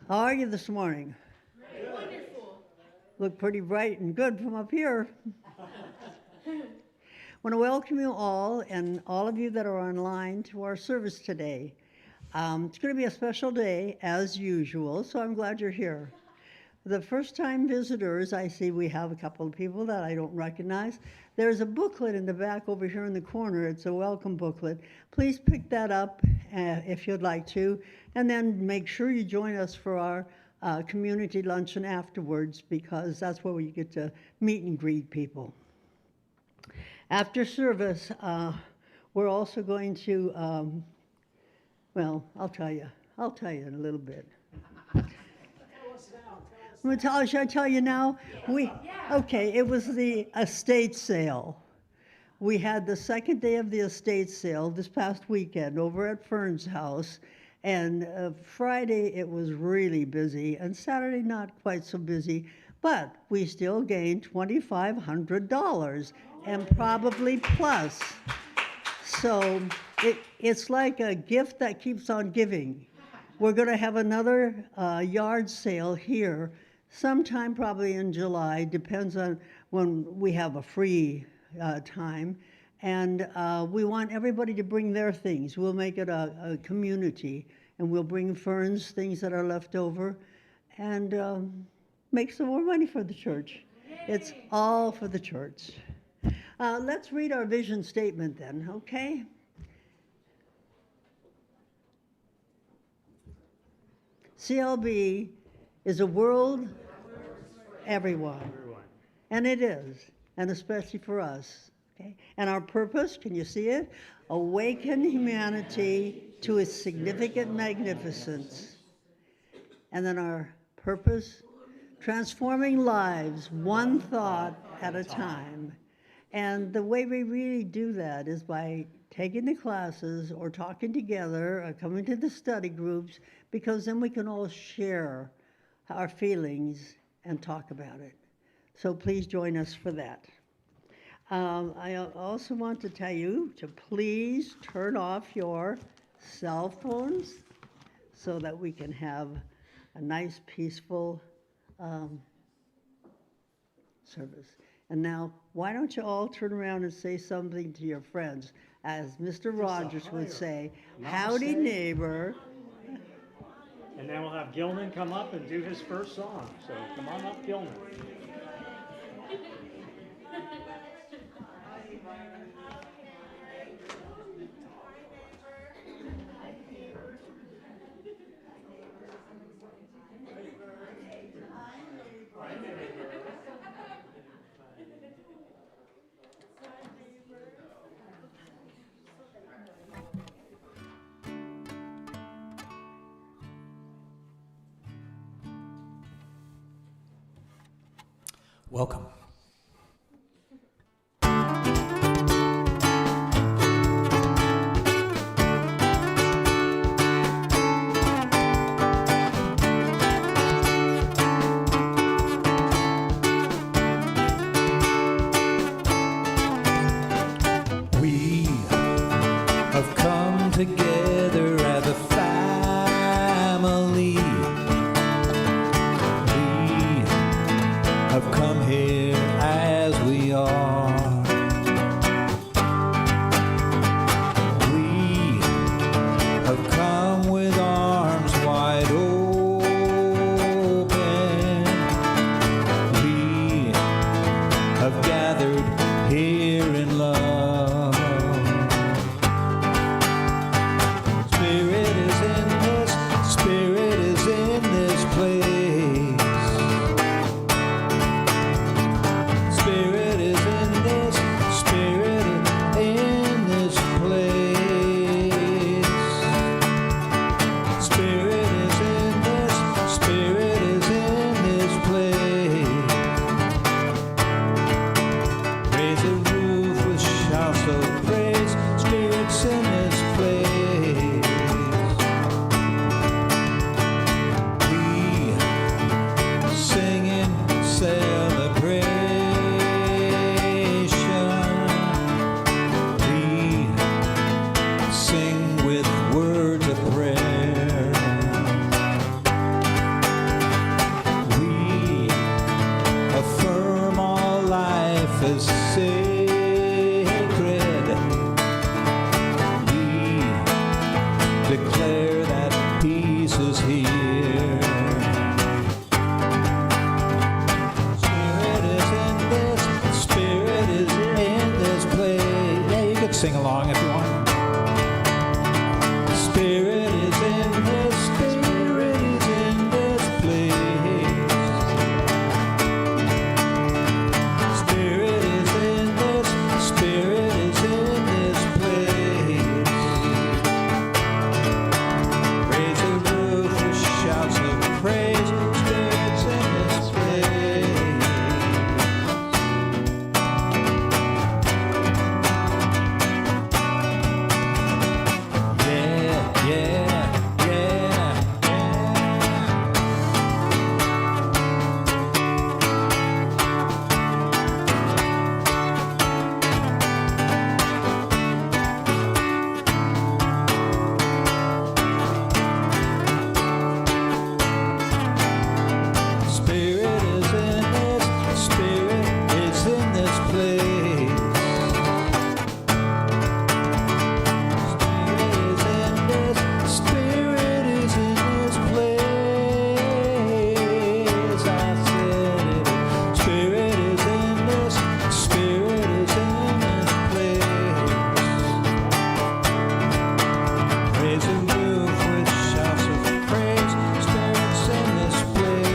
How are you this morning? Wonderful. Look pretty bright and good from up here. I want to welcome you all and all of you that are online to our service today. It's going to be a special day as usual, so I'm glad you're here. The first-time visitors, I see we have a couple of people that I don't recognize. There's a booklet in the back over here in the corner. It's a welcome booklet. Please pick that up if you'd like to, and then make sure you join us for our community luncheon afterwards, because that's where we get to meet and greet people. After service, we're also going to, well, I'll tell you in a little bit. Should I tell you now? Okay, it was the estate sale. We had the second day of the estate sale this past weekend over at Fern's house, and Friday it was really busy, and Saturday not quite so busy, but we still gained $2,500 and probably plus. So it's like a gift that keeps on giving. We're going to have another yard sale here sometime probably in July, depends on when we have a free time. And we want everybody to bring their things. We'll make it a community, and we'll bring Fern's things that are left over and make some more money for the church. Yay. It's all for the church. Let's read our vision statement then, okay? CLB is a world everyone. And it is, and especially for us. Okay? And our purpose, can you see it? Awaken humanity to its significant magnificence. And then our purpose, transforming lives one thought at a time. And the way we really do that is by taking the classes or talking together or coming to the study groups, because then we can all share our feelings and talk about it. So please join us for that. I also want to tell you to please turn off your cell phones so that we can have a nice, peaceful service. And now, why don't you all turn around and say something to your friends, as Mr. Rogers would say, howdy neighbor. And then we'll have Gilman come up and do his first song. So come on up, Gilman. Welcome. We have come together as a family. Have come here is here. Spirit is in this, Spirit is in this place. Yeah, you could sing along if you want. Spirit is in this, Spirit is in this place. Spirit is in this, Spirit is in this place. Raise the roof with shouts of praise. Spirit's in this place. Yeah, yeah, yeah, yeah. Spirit is in this, Spirit is in this place. Spirit is in this, Spirit is in this place. I said it. Spirit is in this, Spirit is in this place. Raise the roof with shouts of praise. Spirit's in this place.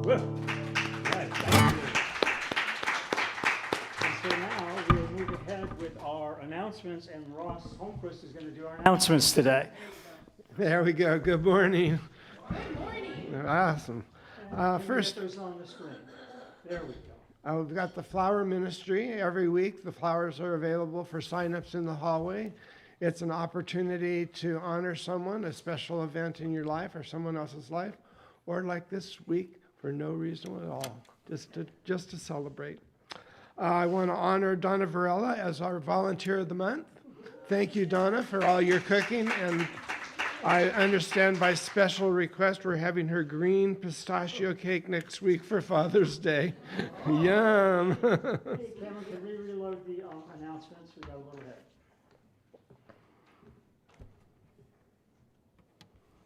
Woo. Right, thank you. And so now we'll move ahead with our announcements, and Ross Holmquist is going to do our announcements today. There we go. Good morning. Good morning. Awesome. First, Get those on the screen. There we go. we've got the flower ministry. Every week, the flowers are available for signups in the hallway. It's an opportunity to honor someone, a special event in your life or someone else's life, or like this week, for no reason at all, just to celebrate. I want to honor Donna Varela as our volunteer of the month. Thank you, Donna, for all your cooking. And I understand by special request we're having her green pistachio cake next week for Father's Day. Yum. Hey, Cameron, can we reload the announcements? We got a little ahead.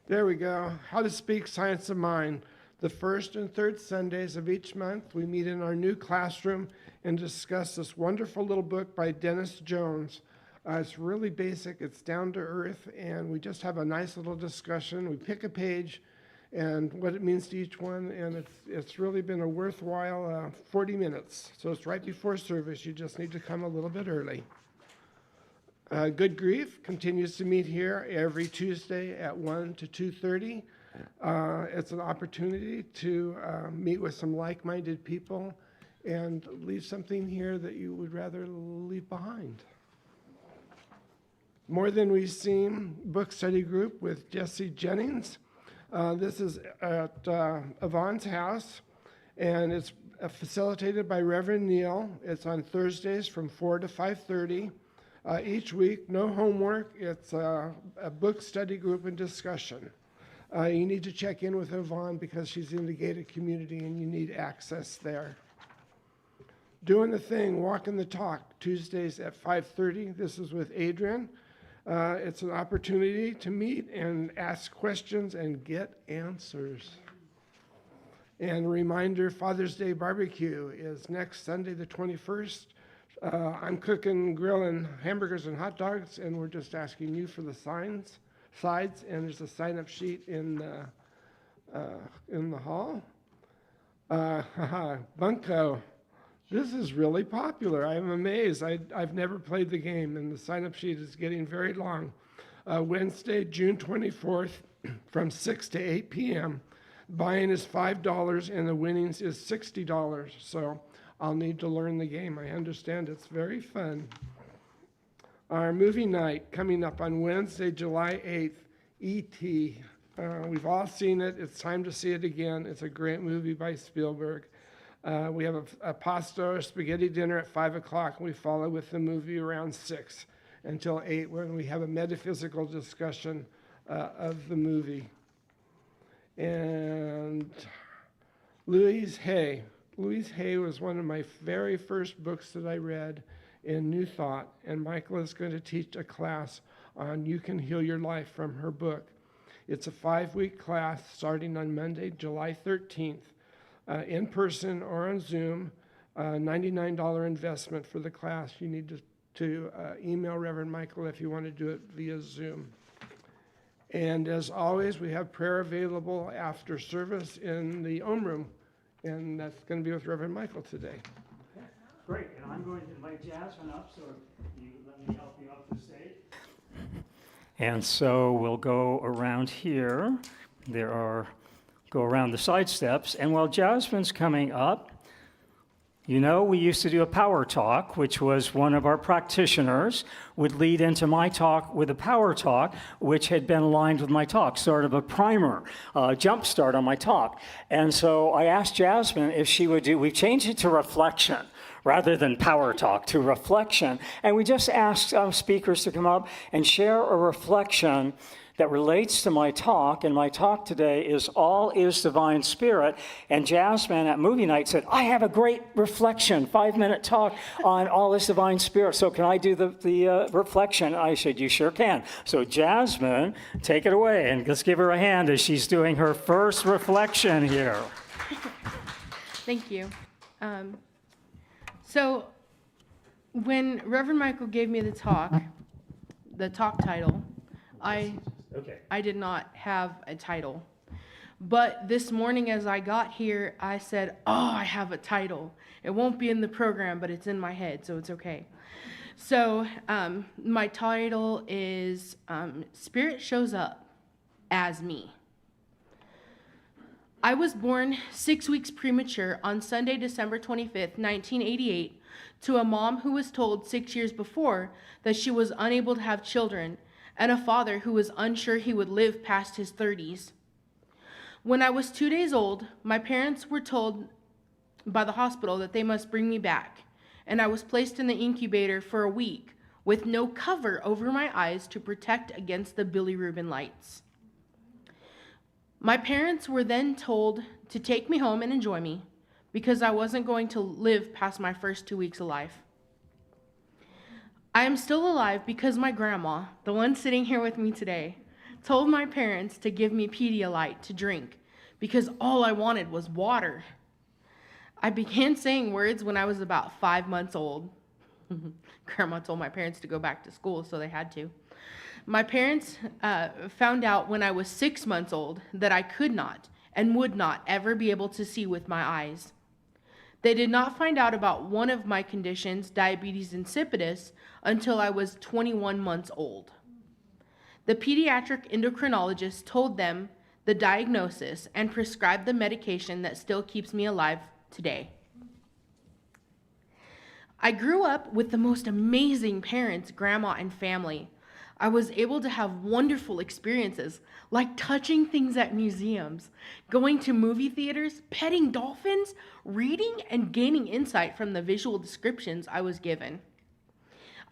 There we go. How to Speak Science of Mind. The first and third Sundays of each month, we meet in our new classroom and discuss this wonderful little book by Dennis Jones. It's really basic, it's down to earth, and we just have a nice little discussion. We pick a page and what it means to each one, and it's really been a worthwhile 40 minutes. So it's right before service. You just need to come a little bit early. Good Grief continues to meet here every Tuesday at 1 to 2:30. It's an opportunity to meet with some like-minded people and leave something here that you would rather leave behind. More Than We Seem book study group with Jesse Jennings. This is at Yvonne's house, and it's facilitated by Reverend Neil. It's on Thursdays from 4 to 5:30. Each week, no homework. It's a book study group and discussion. You need to check in with Yvonne because she's in the gated community and you need access there. Doing the Thing, Walking the Talk, Tuesdays at 5:30. This is with Adrian. It's an opportunity to meet and ask questions and get answers. And reminder, Father's Day barbecue is next Sunday, the 21st. I'm cooking, grilling hamburgers and hot dogs, and we're just asking you for the sides, and there's a sign-up sheet in the hall. Bunko, this is really popular. I'm amazed. I've never played the game, and the sign-up sheet is getting very long. Wednesday, June 24th, from 6 to 8 p.m. Buying is $5, and the winnings is $60. So I'll need to learn the game. I understand it's very fun. Our movie night coming up on Wednesday, July 8th, E.T. We've all seen it. It's time to see it again. It's a great movie by Spielberg. We have a pasta or spaghetti dinner at 5 o'clock, and we follow with the movie around 6 until 8, when we have a metaphysical discussion of the movie. And Louise Hay. Louise Hay was one of my very first books that I read in New Thought, and Michael is going to teach a class on You Can Heal Your Life from her book. It's a 5-week class starting on Monday, July 13th, in person or on Zoom, $99 investment for the class. You need to email Reverend Michael if you want to do it via Zoom. And as always, we have prayer available after service in the Om Room, and that's going to be with Reverend Michael today. Great, and I'm going to invite Jasmine up, so you let me help you up the stage. And so we'll go around here. Go around the side steps, and while Jasmine's coming up, you know, we used to do a power talk, which was one of our practitioners would lead into my talk with a power talk, which had been aligned with my talk, sort of a primer, jump start on my talk. And so I asked Jasmine if she would we've changed it to reflection rather than power talk, to reflection. And we just asked speakers to come up and share a reflection that relates to my talk, and my talk today is All is Divine Spirit. And Jasmine at movie night said, I have a great reflection, 5-minute talk on All is Divine Spirit, so can I do the reflection? I said, you sure can. So Jasmine, take it away, and let's give her a hand as she's doing her first reflection here. Thank you. So when Reverend Michael gave me the talk title, I did not have a title. But this morning as I got here, I said, I have a title. It won't be in the program, but it's in my head, so it's okay. So my title is Spirit Shows Up as Me. I was born 6 weeks premature on Sunday, December 25th, 1988, to a mom who was told 6 years before that she was unable to have children, and a father who was unsure he would live past his 30s. When I was 2 days old, my parents were told by the hospital that they must bring me back, and I was placed in the incubator for a week with no cover over my eyes to protect against the bilirubin lights. My parents were then told to take me home and enjoy me because I wasn't going to live past my first 2 weeks of life. I am still alive because my grandma, the one sitting here with me today, told my parents to give me Pedialyte to drink because all I wanted was water. I began saying words when I was about 5 months old. Grandma told my parents to go back to school, so they had to. My parents found out when I was 6 months old that I could not and would not ever be able to see with my eyes. They did not find out about one of my conditions, diabetes insipidus, until I was 21 months old. The pediatric endocrinologist told them the diagnosis and prescribed the medication that still keeps me alive today. I grew up with the most amazing parents, grandma, and family. I was able to have wonderful experiences, like touching things at museums, going to movie theaters, petting dolphins, reading, and gaining insight from the visual descriptions I was given.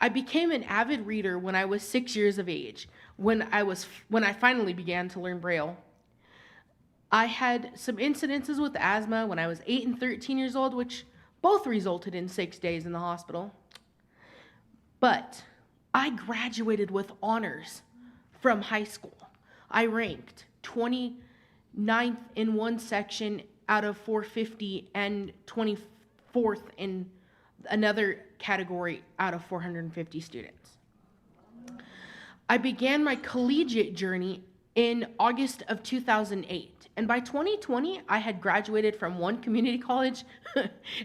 I became an avid reader when I was 6 years of age, when I finally began to learn Braille. I had some incidences with asthma when I was 8 and 13 years old, which both resulted in 6 days in the hospital. But I graduated with honors from high school. I ranked 29th in one section out of 450 and 24th in another category out of 450 students. I began my collegiate journey in August of 2008, and by 2020, I had graduated from one community college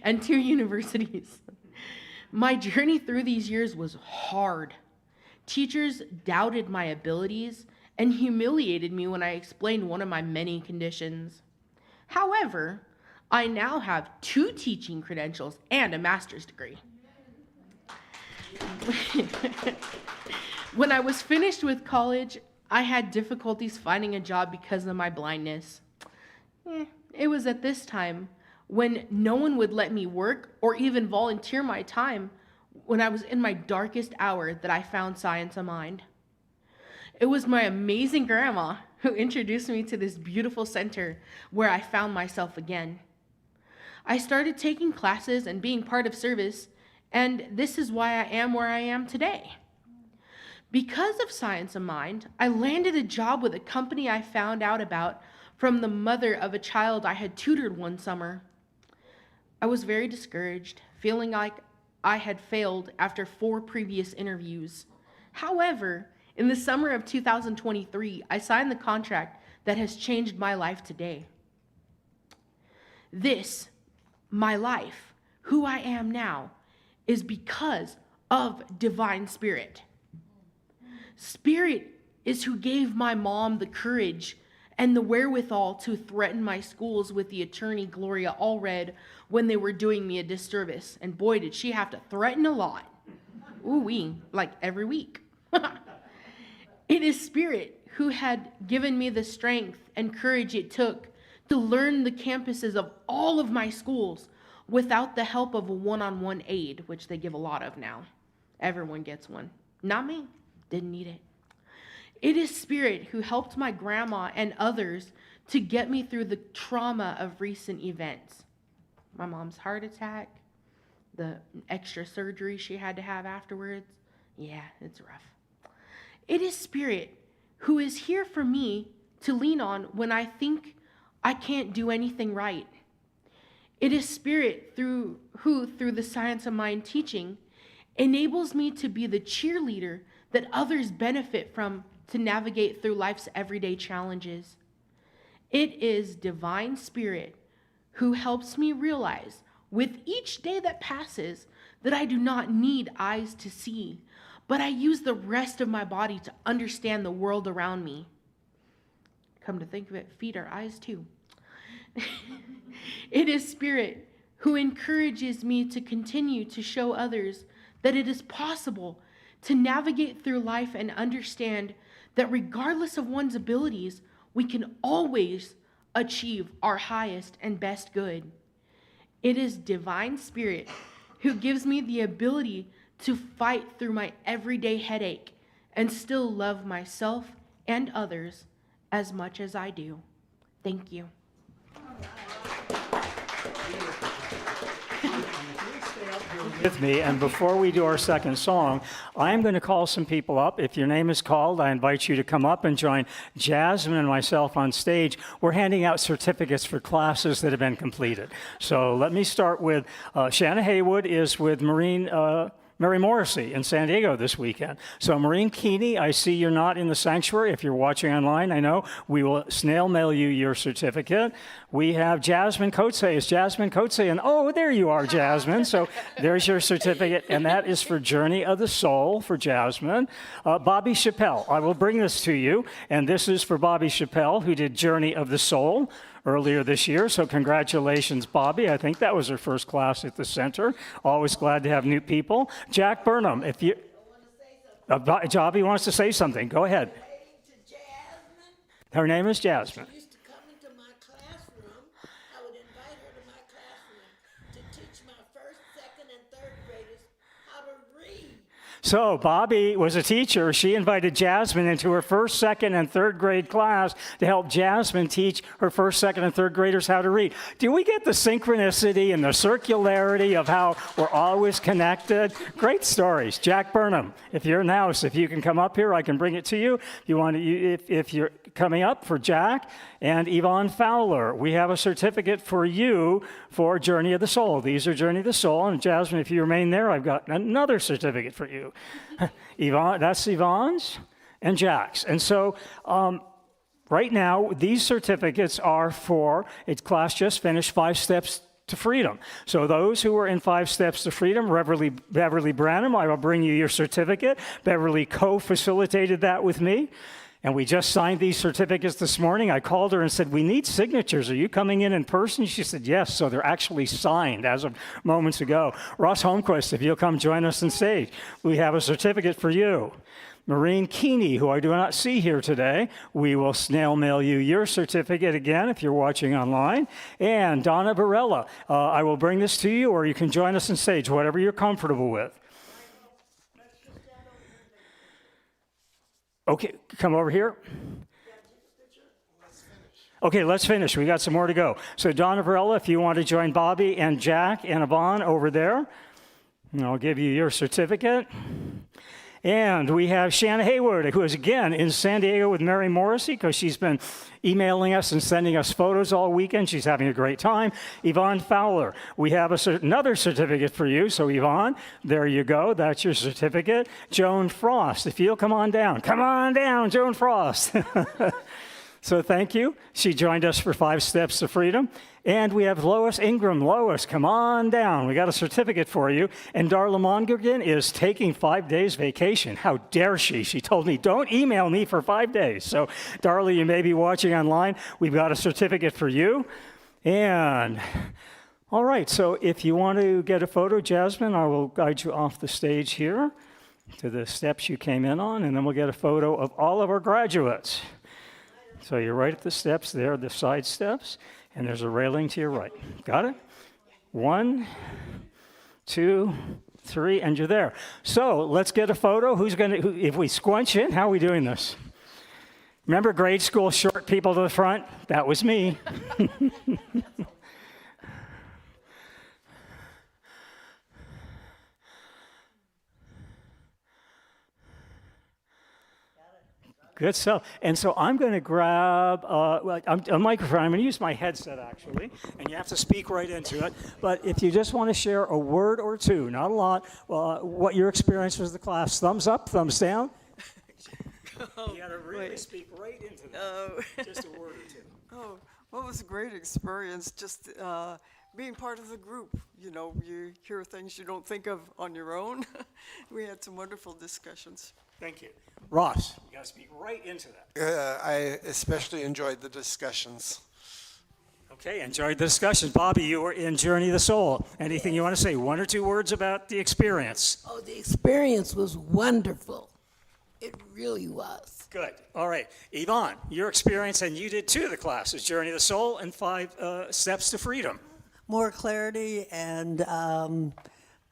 and 2 universities. My journey through these years was hard. Teachers doubted my abilities and humiliated me when I explained one of my many conditions. However, I now have 2 teaching credentials and a master's degree. When I was finished with college, I had difficulties finding a job because of my blindness. It was at this time when no one would let me work or even volunteer my time when I was in my darkest hour that I found Science of Mind. It was my amazing grandma who introduced me to this beautiful center where I found myself again. I started taking classes and being part of service, and this is why I am where I am today. Because of Science of Mind, I landed a job with a company I found out about from the mother of a child I had tutored one summer. I was very discouraged, feeling like I had failed after 4 previous interviews. However, in the summer of 2023, I signed the contract that has changed my life today. This, my life, who I am now, is because of Divine Spirit. Spirit is who gave my mom the courage and the wherewithal to threaten my schools with the attorney Gloria Allred when they were doing me a disservice. And boy, did she have to threaten a lot. Ooh-wee, like every week. It is Spirit who had given me the strength and courage it took to learn the campuses of all of my schools without the help of a one-on-one aide, which they give a lot of now. Everyone gets one. Not me. Didn't need it. It is Spirit who helped my grandma and others to get me through the trauma of recent events. My mom's heart attack, the extra surgery she had to have afterwards. Yeah, it's rough. It is Spirit who is here for me to lean on when I think I can't do anything right. It is Spirit who, through the Science of Mind teaching, enables me to be the cheerleader that others benefit from to navigate through life's everyday challenges. It is Divine Spirit who helps me realize with each day that passes that I do not need eyes to see, but I use the rest of my body to understand the world around me. Come to think of it, feet are eyes too. It is Spirit who encourages me to continue to show others that it is possible to navigate through life and understand that regardless of one's abilities, we can always achieve our highest and best good. It is Divine Spirit who gives me the ability to fight through my everyday headache and still love myself and others as much as I do. Thank you. With me, and before we do our second song, I'm going to call some people up. If your name is called, I invite you to come up and join Jasmine and myself on stage. We're handing out certificates for classes that have been completed. So let me start with Shanna Haywood is with Mary Morrissey in San Diego this weekend. So Maureen Keeney, I see you're not in the sanctuary. If you're watching online, I know we will snail mail you your certificate. We have Jasmine Coates. Is Jasmine Coates? And oh, there you are, Jasmine. So there's your certificate, and that is for Journey of the Soul for Jasmine. Bobby Chappelle, I will bring this to you, and this is for Bobby Chappelle, who did Journey of the Soul earlier this year. So congratulations, Bobby. I think that was her first class at the center. Always glad to have new people. Jack Burnham, if you... Bobby wants to say something. Go ahead. Her name is Jasmine. She used to come into my classroom. I would invite her to my classroom to teach my first, second, and third graders how to read. So Bobby was a teacher. She invited Jasmine into her first, second, and third grade class to help Jasmine teach her first, second, and third graders how to read. Do we get the synchronicity and the circularity of how we're always connected? Great stories. Jack Burnham, if you're in the house, if you can come up here, I can bring it to you. If you're coming up for Jack. And Yvonne Fowler, we have a certificate for you for Journey of the Soul. These are Journey of the Soul. And Jasmine, if you remain there, I've got another certificate for you. Yvonne, that's Yvonne's and Jack's. And so right now, these certificates are for, it's class just finished, 5 Steps to Freedom. So those who are in 5 Steps to Freedom, Beverly Branham, I will bring you your certificate. Beverly co-facilitated that with me. And we just signed these certificates this morning. I called her and said, we need signatures. Are you coming in person? She said, yes. So they're actually signed as of moments ago. Ross Holmquist, if you'll come join us on stage, we have a certificate for you. Maureen Keeney, who I do not see here today. We will snail mail you your certificate again if you're watching online. And Donna Varela, I will bring this to you, or you can join us on stage, whatever you're comfortable with. Okay, come over here. Okay, let's finish. We got some more to go. So Donna Varela, if you want to join Bobby and Jack and Yvonne over there, and I'll give you your certificate. And we have Shanna Haywood, who is again in San Diego with Mary Morrissey, because she's been emailing us and sending us photos all weekend. She's having a great time. Yvonne Fowler, we have another certificate for you. So Yvonne, there you go. That's your certificate. Joan Frost, if you'll come on down. Come on down, Joan Frost. So thank you. She joined us for 5 Steps to Freedom. And we have Lois Ingram. Lois, come on down. We got a certificate for you. And Darla Mongergan is taking 5 days vacation. How dare she? She told me, don't email me for 5 days. So Darla, you may be watching online. We've got a certificate for you. And all right, so if you want to get a photo, Jasmine, I will guide you off the stage here to the steps you came in on, and then we'll get a photo of all of our graduates. So you're right at the steps there, the side steps, and there's a railing to your right. Got it? 1, 2, 3, and you're there. So let's get a photo. If we squinch in, how are we doing this? Remember grade school short people to the front? That was me. Good stuff. And so I'm going to grab a microphone. I'm going to use my headset, actually, and you have to speak right into it. But if you just want to share a word or two, not a lot, what your experience was with the class, thumbs up, thumbs down. You got to really speak right into that. Just a word or two. Oh, well, it was a great experience, just being part of the group. You know, you hear things you don't think of on your own. We had some wonderful discussions. Thank you. Ross, you got to speak right into that. I especially enjoyed the discussions. Okay, enjoyed the discussion. Bobby, you were in Journey of the Soul. Anything you want to say? 1 or 2 words about the experience? Oh, the experience was wonderful. It really was. Good. All right. Yvonne, your experience, and you did 2 of the classes, Journey of the Soul and 5 Steps to Freedom. More clarity and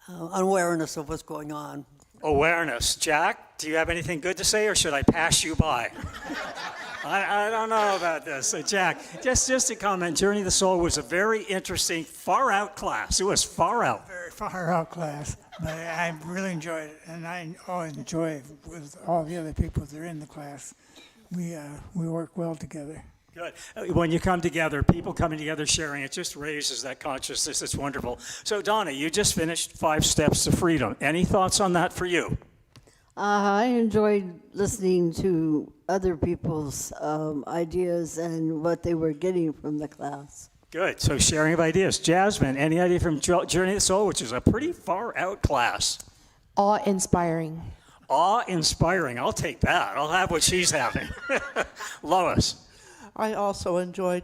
awareness of what's going on. Awareness. Jack, do you have anything good to say, or should I pass you by? I don't know about this. So Jack, just a comment. Journey of the Soul was a very interesting, far-out class. It was far out. Very far-out class, but I really enjoyed it, and I enjoy it with all the other people that are in the class. We work well together. Good. When you come together, people coming together, sharing, it just raises that consciousness. It's wonderful. So, Donna, you just finished 5 Steps to Freedom. Any thoughts on that for you? I enjoyed listening to other people's ideas and what they were getting from the class. Good. So, sharing of ideas. Jasmine, any idea from Journey of the Soul, which is a pretty far-out class? Awe-inspiring. Awe-inspiring. I'll take that. I'll have what she's having. Lois. I also enjoyed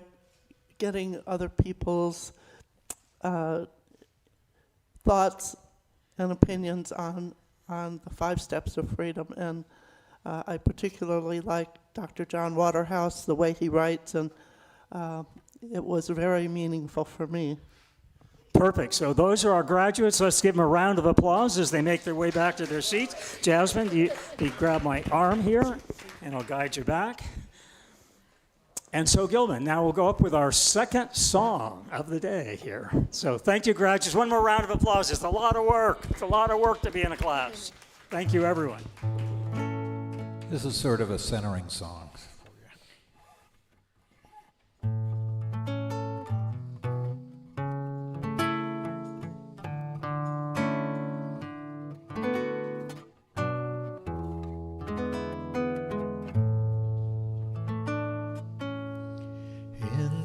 getting other people's thoughts and opinions on the 5 Steps of Freedom, and I particularly like Dr. John Waterhouse, the way he writes, and it was very meaningful for me. Perfect. So those are our graduates. Let's give them a round of applause as they make their way back to their seats. Jasmine, you grab my arm here, and I'll guide you back. And so, Gilman, now we'll go up with our second song of the day here. So thank you, graduates. One more round of applause. It's a lot of work. It's a lot of work to be in a class. Thank you, everyone. This is sort of a centering song.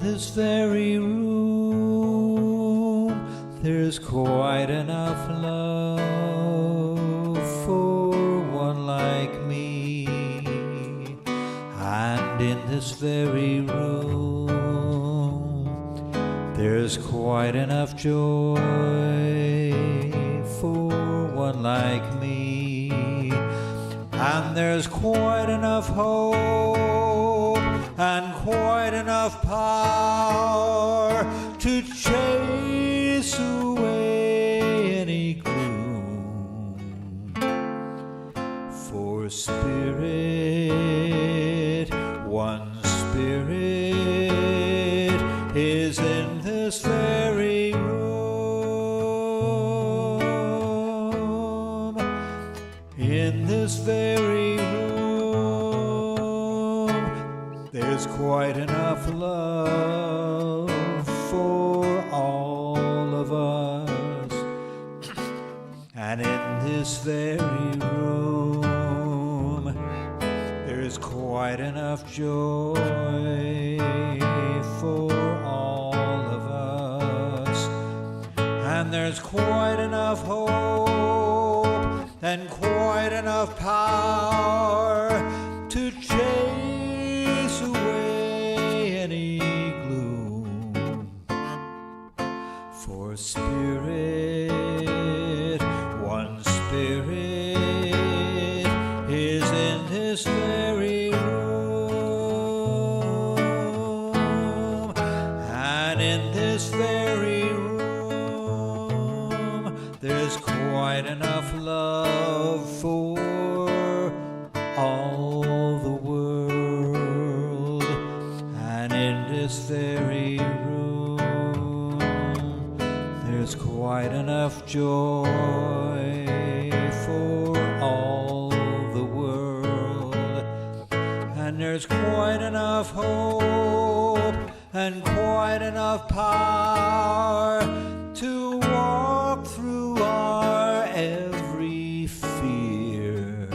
This very room, there's quite enough love for one like me. And in this very room, there's quite enough joy for one like me. and there's quite enough hope and quite enough power to chase away any gloom. For Spirit, one Spirit is in this very room, in this very room. There's quite enough love for all of us, and in this very room, there's quite enough joy for all of us, and there's quite enough hope and quite enough power to chase away any gloom. For Spirit, one Spirit is in this very room, and in this very room, there's quite enough love for all the world, and in this very room, there's quite enough joy for all the world, and there's quite enough hope and quite enough power to walk through our every fear.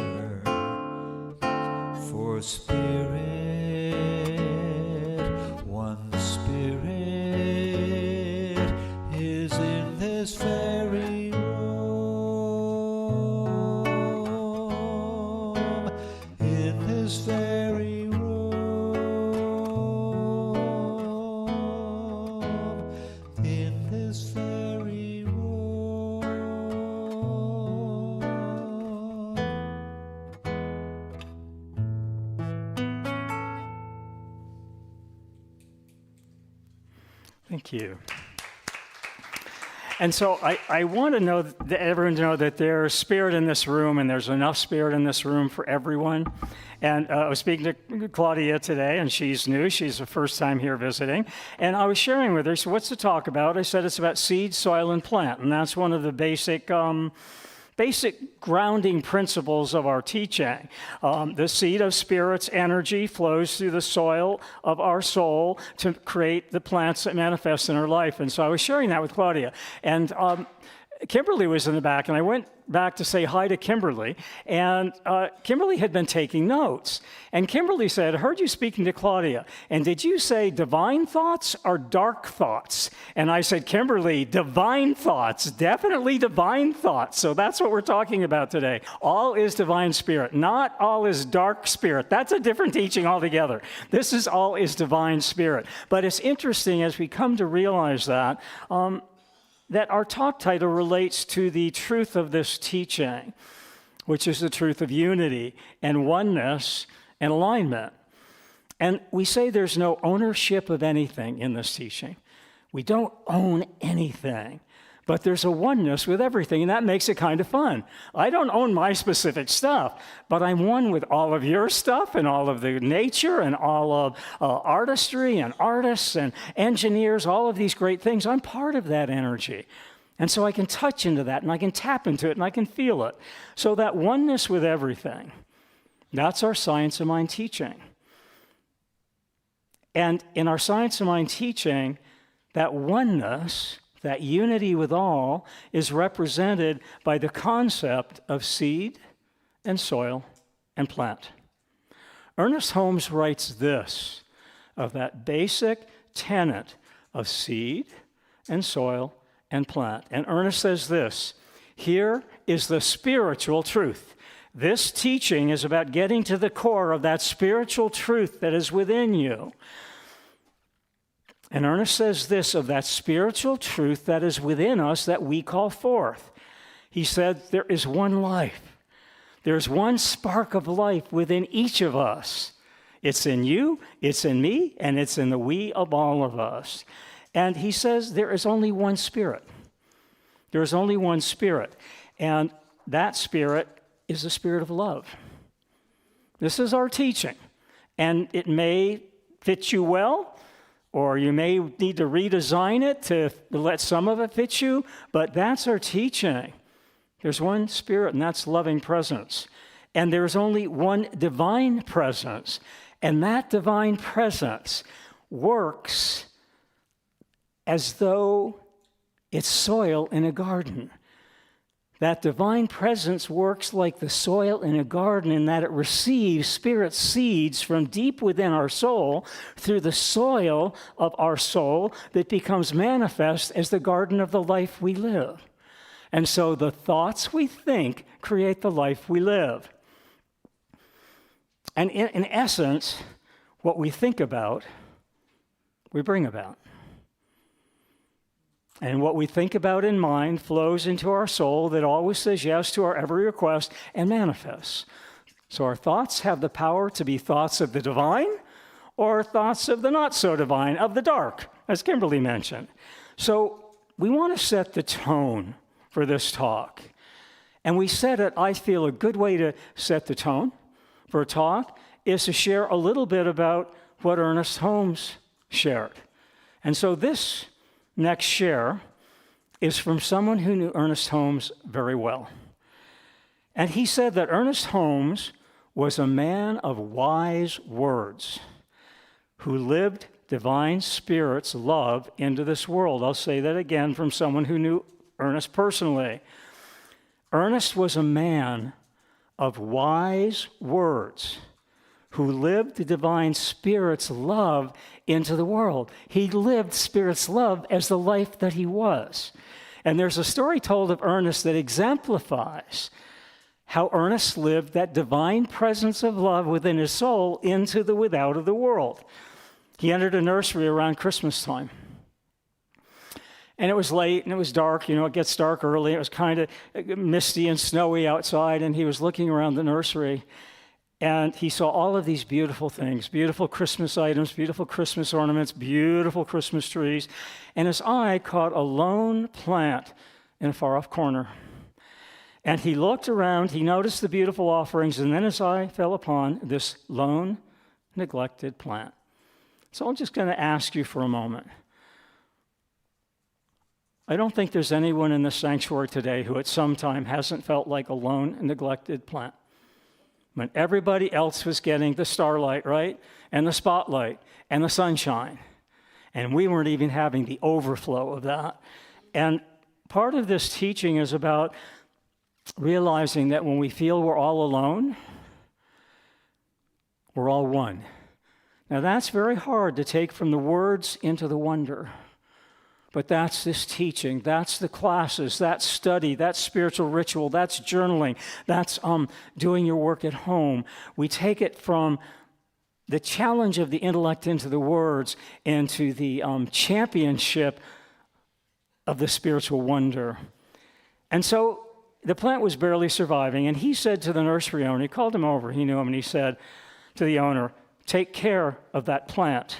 For Spirit, one Spirit is in this very room, in this very room, in this very room. Thank you. And so I want to know that everyone to know that there's spirit in this room, and there's enough spirit in this room for everyone. And I was speaking to Claudia today, and she's new. She's the first time here visiting. And I was sharing with her, so what's to talk about? I said it's about seed, soil, and plant. And that's one of the basic grounding principles of our teaching. The seed of Spirit's energy flows through the soil of our soul to create the plants that manifest in our life. And so I was sharing that with Claudia. And Kimberly was in the back, and I went back to say hi to Kimberly, and Kimberly had been taking notes. And Kimberly said, I heard you speaking to Claudia, and did you say divine thoughts or dark thoughts? And I said, Kimberly, divine thoughts, definitely divine thoughts. So that's what we're talking about today. All is divine spirit, not all is dark spirit. That's a different teaching altogether. This is all is divine spirit. But it's interesting as we come to realize that, that our talk title relates to the truth of this teaching, which is the truth of unity and oneness and alignment. And we say there's no ownership of anything in this teaching. We don't own anything, but there's a oneness with everything, and that makes it kind of fun. I don't own my specific stuff, but I'm one with all of your stuff and all of the nature and all of artistry and artists and engineers, all of these great things. I'm part of that energy. And so I can touch into that, and I can tap into it, and I can feel it. So that oneness with everything, that's our Science of Mind teaching. And in our Science of Mind teaching, that oneness, that unity with all, is represented by the concept of seed and soil and plant. Ernest Holmes writes this of that basic tenet of seed and soil and plant. And Ernest says this, here is the spiritual truth. This teaching is about getting to the core of that spiritual truth that is within you. And Ernest says this of that spiritual truth that is within us that we call forth. He said, there is one life. There's one spark of life within each of us. It's in you, it's in me, and it's in the we of all of us. And he says there is only one Spirit. There is only one Spirit. And that Spirit is the Spirit of love. This is our teaching. And it may fit you well, or you may need to redesign it to let some of it fit you, but that's our teaching. There's one Spirit, and that's loving presence. And there's only one divine presence. And that divine presence works as though it's soil in a garden. That divine presence works like the soil in a garden in that it receives Spirit seeds from deep within our soul through the soil of our soul that becomes manifest as the garden of the life we live. And so the thoughts we think create the life we live. And in essence, what we think about, we bring about. And what we think about in mind flows into our soul that always says yes to our every request and manifests. So our thoughts have the power to be thoughts of the divine or thoughts of the not so divine, of the dark, as Kimberly mentioned. So we want to set the tone for this talk. And we said it, I feel a good way to set the tone for a talk is to share a little bit about what Ernest Holmes shared. And so this next share is from someone who knew Ernest Holmes very well. And he said that Ernest Holmes was a man of wise words who lived divine Spirit's love into this world. I'll say that again from someone who knew Ernest personally. Ernest was a man of wise words who lived the divine Spirit's love into the world. He lived Spirit's love as the life that he was. And there's a story told of Ernest that exemplifies how Ernest lived that divine presence of love within his soul into the without of the world. He entered a nursery around Christmas time. And it was late and it was dark. You know, it gets dark early. It was kind of misty and snowy outside, and he was looking around the nursery. And he saw all of these beautiful things, beautiful Christmas items, beautiful Christmas ornaments, beautiful Christmas trees. And his eye caught a lone plant in a far-off corner. And he looked around, he noticed the beautiful offerings, and then his eye fell upon this lone, neglected plant. So I'm just going to ask you for a moment. I don't think there's anyone in this sanctuary today who at some time hasn't felt like a lone, neglected plant. When everybody else was getting the starlight, right? And the spotlight and the sunshine. And we weren't even having the overflow of that. And part of this teaching is about realizing that when we feel we're all alone, we're all one. Now that's very hard to take from the words into the wonder. But that's this teaching, that's the classes, that's study, that's spiritual ritual, that's journaling, that's doing your work at home. We take it from the challenge of the intellect into the words into the championship of the spiritual wonder. And so the plant was barely surviving, and he said to the nursery owner, he called him over, he knew him, and he said to the owner, take care of that plant,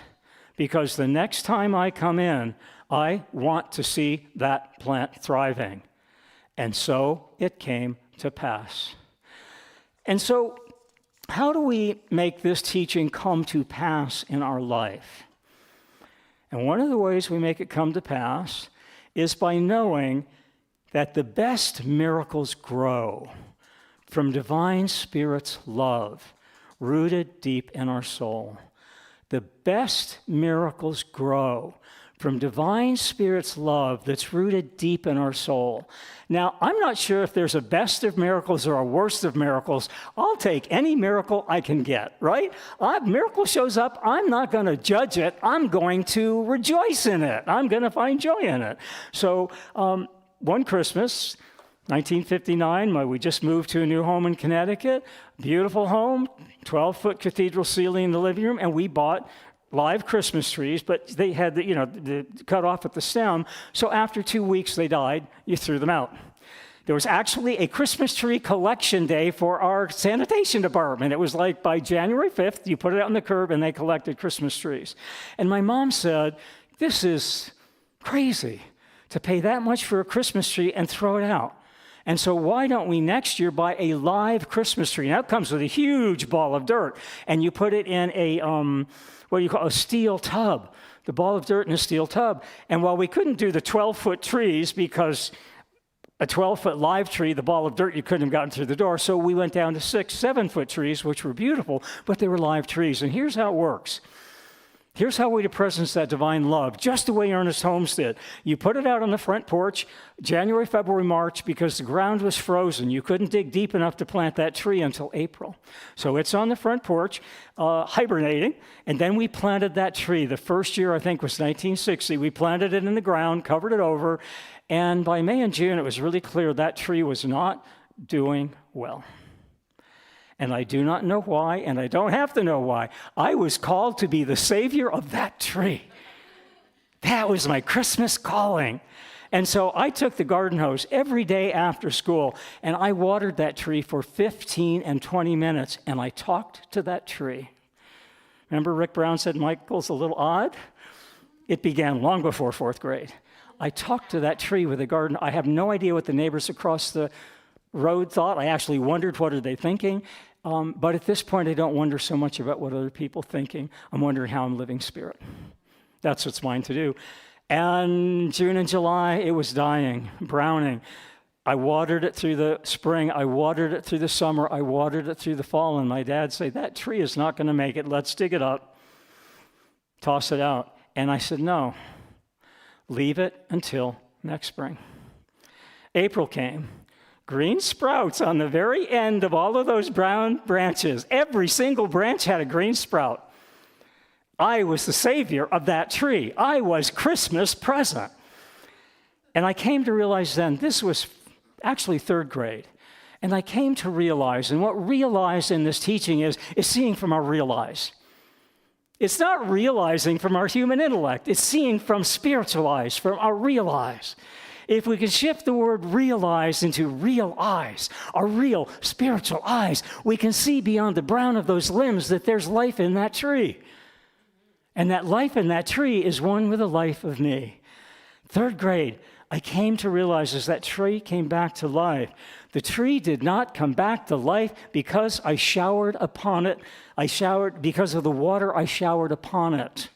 because the next time I come in, I want to see that plant thriving. And so it came to pass. And so how do we make this teaching come to pass in our life? And one of the ways we make it come to pass is by knowing that the best miracles grow from divine Spirit's love rooted deep in our soul. The best miracles grow from divine Spirit's love that's rooted deep in our soul. Now, I'm not sure if there's a best of miracles or a worst of miracles. I'll take any miracle I can get, right? Miracle shows up, I'm not going to judge it. I'm going to rejoice in it. I'm going to find joy in it. So one Christmas, 1959, we just moved to a new home in Connecticut, beautiful home, 12-foot cathedral ceiling in the living room, and we bought live Christmas trees, but they had the cut off at the stem. So after 2 weeks, they died. You threw them out. There was actually a Christmas tree collection day for our sanitation department. It was like by January 5th, you put it out on the curb and they collected Christmas trees. And my mom said, this is crazy to pay that much for a Christmas tree and throw it out. And so why don't we next year buy a live Christmas tree? Now it comes with a huge ball of dirt, and you put it in a, what do you call a steel tub, the ball of dirt in a steel tub. And while we couldn't do the 12-foot trees because a 12-foot live tree, the ball of dirt, you couldn't have gotten through the door, so we went down to 6, 7-foot trees, which were beautiful, but they were live trees. And here's how it works. Here's how we to presence that divine love, just the way Ernest Holmes did. You put it out on the front porch, January, February, March, because the ground was frozen. You couldn't dig deep enough to plant that tree until April. So it's on the front porch, hibernating, and then we planted that tree. The first year, I think, was 1960. We planted it in the ground, covered it over, and by May and June, it was really clear that tree was not doing well. And I do not know why, and I don't have to know why. I was called to be the savior of that tree. That was my Christmas calling. And so I took the garden hose every day after school, and I watered that tree for 15 and 20 minutes, and I talked to that tree. Remember Rick Brown said Michael's a little odd? It began long before 4th grade. I talked to that tree with a garden. I have no idea what the neighbors across the road thought. I actually wondered, what are they thinking? But at this point, I don't wonder so much about what other people are thinking. I'm wondering how I'm living spirit. That's what's mine to do. And June and July, it was dying, browning. I watered it through the spring. I watered it through the summer. I watered it through the fall. And my dad said, that tree is not going to make it. Let's dig it up, toss it out. And I said, no, leave it until next spring. April came. Green sprouts on the very end of all of those brown branches. Every single branch had a green sprout. I was the savior of that tree. I was Christmas present. And I came to realize then, this was actually 3rd grade. And I came to realize, and what realize in this teaching is seeing from our real eyes. It's not realizing from our human intellect. It's seeing from spiritual eyes, from our real eyes. If we can shift the word realize into real eyes, our real spiritual eyes, we can see beyond the brown of those limbs that there's life in that tree. And that life in that tree is one with the life of me. 3rd grade, I came to realize as that tree came back to life, the tree did not come back to life because I showered upon it. I showered because of the water I showered upon it.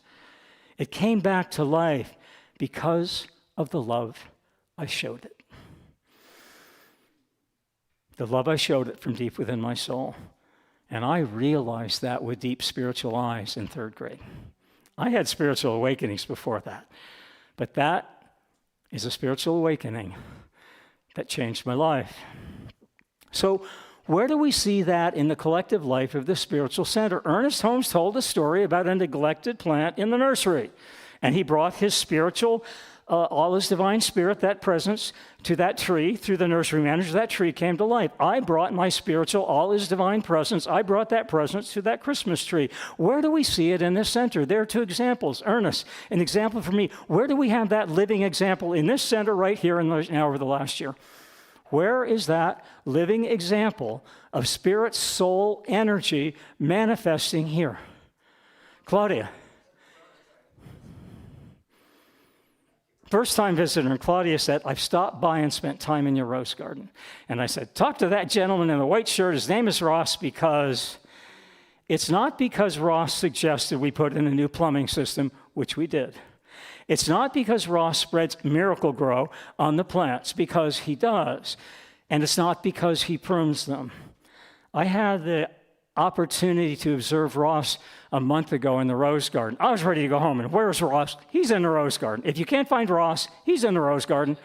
It came back to life because of the love I showed it. The love I showed it from deep within my soul. And I realized that with deep spiritual eyes in 3rd grade. I had spiritual awakenings before that. But that is a spiritual awakening that changed my life. So where do we see that in the collective life of the spiritual center? Ernest Holmes told a story about a neglected plant in the nursery. And he brought his spiritual all his divine spirit, that presence, to that tree through the nursery manager. That tree came to life. I brought my spiritual, all his divine presence. I brought that presence to that Christmas tree. Where do we see it in this center? There are 2 examples. Ernest, an example for me. Where do we have that living example in this center right here and now over the last year? Where is that living example of spirit, soul, energy manifesting here? Claudia. First-time visitor, and Claudia said, I've stopped by and spent time in your rose garden. And I said, talk to that gentleman in the white shirt. His name is Ross, because it's not because Ross suggested we put in a new plumbing system, which we did. It's not because Ross spreads Miracle Grow on the plants, because he does. And it's not because he prunes them. I had the opportunity to observe Ross a month ago in the rose garden. I was ready to go home, and where's Ross? He's in the rose garden. If you can't find Ross, he's in the rose garden.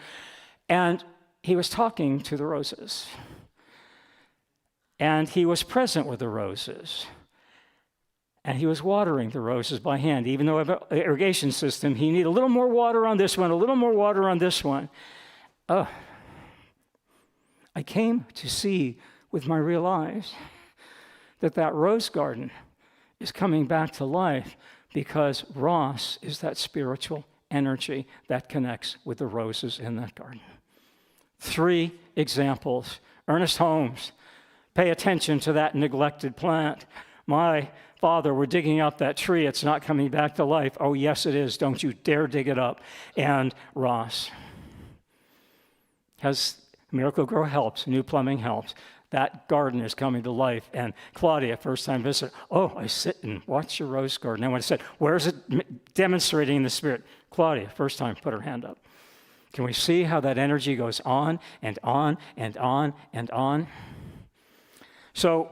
And he was talking to the roses. And he was present with the roses. And he was watering the roses by hand. Even though I have an irrigation system, he needed a little more water on this one, a little more water on this one. I came to see with my real eyes that rose garden is coming back to life because Ross is that spiritual energy that connects with the roses in that garden. 3 examples. Ernest Holmes, pay attention to that neglected plant. My father, we're digging up that tree. It's not coming back to life. Oh, yes, it is. Don't you dare dig it up. And Ross has Miracle-Gro helps. New Plumbing helps. That garden is coming to life. And Claudia, first time visitor, oh, I sit and watch your rose garden. And when I said, where is it demonstrating the Spirit? Claudia, first time, put her hand up. Can we see how that energy goes on and on and on and on? So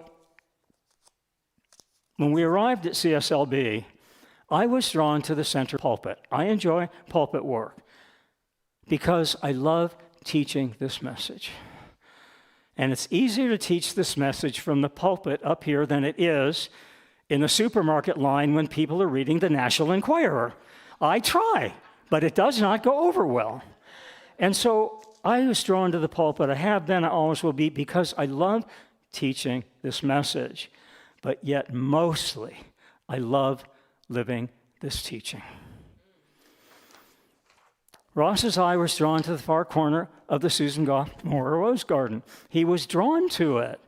when we arrived at CSLB, I was drawn to the center pulpit. I enjoy pulpit work because I love teaching this message. And it's easier to teach this message from the pulpit up here than it is in the supermarket line when people are reading the National Enquirer. I try, but it does not go over well. And so I was drawn to the pulpit. I have been, I always will be, because I love teaching this message. But yet mostly, I love living this teaching. Ross's eye was drawn to the far corner of the Susan Goff Memorial Rose Garden. He was drawn to it.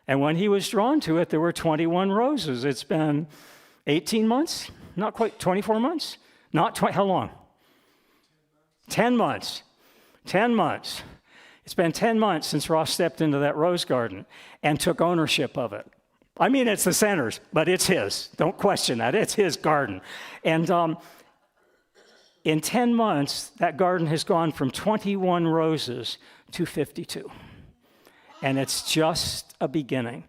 And when he was drawn to it, there were 21 roses. It's been 18 months? Not quite, 24 months? Not 20, how long? 10 months. 10 months. It's been 10 months since Ross stepped into that rose garden and took ownership of it. I mean, it's the center's, but it's his. Don't question that. It's his garden. And in 10 months, that garden has gone from 21 roses to 52. And it's just a beginning.